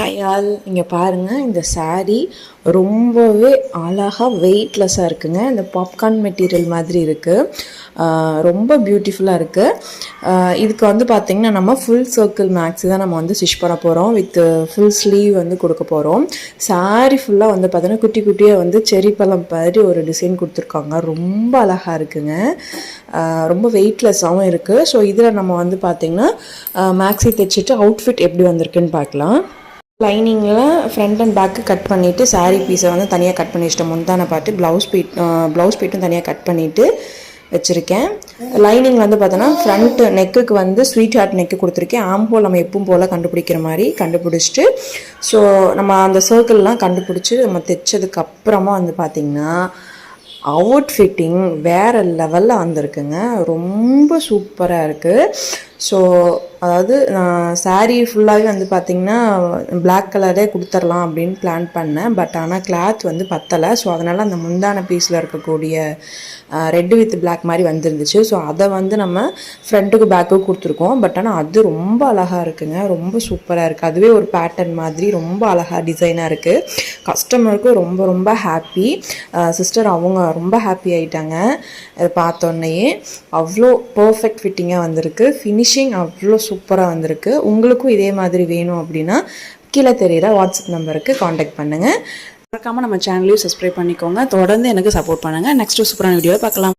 Hi all, இங்கே பாருங்கள். இந்த saree ரொம்பவே அழகாக வெயிட்லெஸ்ஸாக இருக்குங்க. இந்த பாப்கார்ன் மெட்டீரியல் மாதிரி இருக்குது. ரொம்ப பியூட்டிஃபுல்லாக இருக்குது. இதுக்கு வந்து பார்த்திங்கன்னா நம்ம ஃபுல் சர்க்கிள் மேக்ஸி தான் நம்ம வந்து ஸ்டிச் பண்ண போகிறோம். வித் ஃபுல் ஸ்லீவ் வந்து கொடுக்க போகிறோம். saree ஃபுல்லாக வந்து பார்த்திங்கன்னா குட்டி குட்டியாக வந்து செரி பழம் மாதிரி ஒரு டிசைன் கொடுத்துருக்காங்க. ரொம்ப அழகாக இருக்குங்க. ரொம்ப வெயிட்லெஸ்ஸாகவும் இருக்குது. ஸோ இதில் நம்ம வந்து பார்த்திங்கன்னா மேக்ஸி தைச்சிட்டு அவுட்ஃபிட் எப்படி வந்திருக்குன்னு பார்க்கலாம். லைனிங்கில் ஃப்ரண்ட் அண்ட் பேக்கு கட் பண்ணிவிட்டு saree பீஸை வந்து தனியாக கட் பண்ணி வச்சிட்டேன். முந்தானை பார்த்து ப்ளவுஸ் பீட்டும் தனியாக கட் பண்ணிவிட்டு வச்சுருக்கேன். லைனிங் வந்து பார்த்தோன்னா ஃப்ரண்ட் நெக்குக்கு வந்து ஸ்வீட் ஹார்ட் நெக்கு கொடுத்துருக்கேன். ஆம்போல் நம்ம எப்பவும் போல் கண்டுபிடிக்கிற மாதிரி கண்டுபிடிச்சிட்டு ஸோ நம்ம அந்த சர்க்கிள்லாம் கண்டுபிடிச்சி நம்ம தைச்சதுக்கப்புறமா வந்து பார்த்திங்கன்னா அவுட் ஃபிட்டிங் வேறு லெவலில் வந்திருக்குங்க. ரொம்ப சூப்பராக இருக்குது. ஸோ அதாவது நான் saree ஃபுல்லாகவே வந்து பார்த்திங்கன்னா பிளாக் கலரே கொடுத்துர்லாம் அப்படின்னு பிளான் பண்ணேன். பட் ஆனால் கிளாத் வந்து பத்தலை. ஸோ அதனால் அந்த முந்தான பீஸில் இருக்கக்கூடிய ரெட்டு வித் பிளாக் மாதிரி வந்துருந்துச்சு. ஸோ அதை வந்து நம்ம ஃப்ரண்ட்டுக்கு பேக்குக்கு கொடுத்துருக்கோம். பட் ஆனால் அது ரொம்ப அழகாக இருக்குங்க. ரொம்ப சூப்பராக இருக்குது. அதுவே ஒரு பேட்டர்ன் மாதிரி ரொம்ப அழகாக டிசைனாக இருக்குது. கஸ்டமருக்கும் ரொம்ப ரொம்ப ஹாப்பி. சிஸ்டர் அவங்க ரொம்ப ஹாப்பி ஆகிட்டாங்க. அதை பார்த்தோன்னையே அவ்வளோ பர்ஃபெக்ட் ஃபிட்டிங்காக வந்திருக்கு. ஃபினிஷிங் அவ்வளோ சூப்பராக வந்திருக்கு. உங்களுக்கும் இதே மாதிரி வேணும் அப்படின்னா கீழே தெரிகிற வாட்ஸ்அப் நம்பருக்கு காண்டாக்ட் பண்ணுங்கள். மறக்காமல் நம்ம சேனலையும் சப்ஸ்கிரைப் பண்ணிக்கோங்க. தொடர்ந்து எனக்கு சப்போர்ட் பண்ணுங்கள். நெக்ஸ்ட் சூப்பரான வீடியோவை பார்க்கலாம்.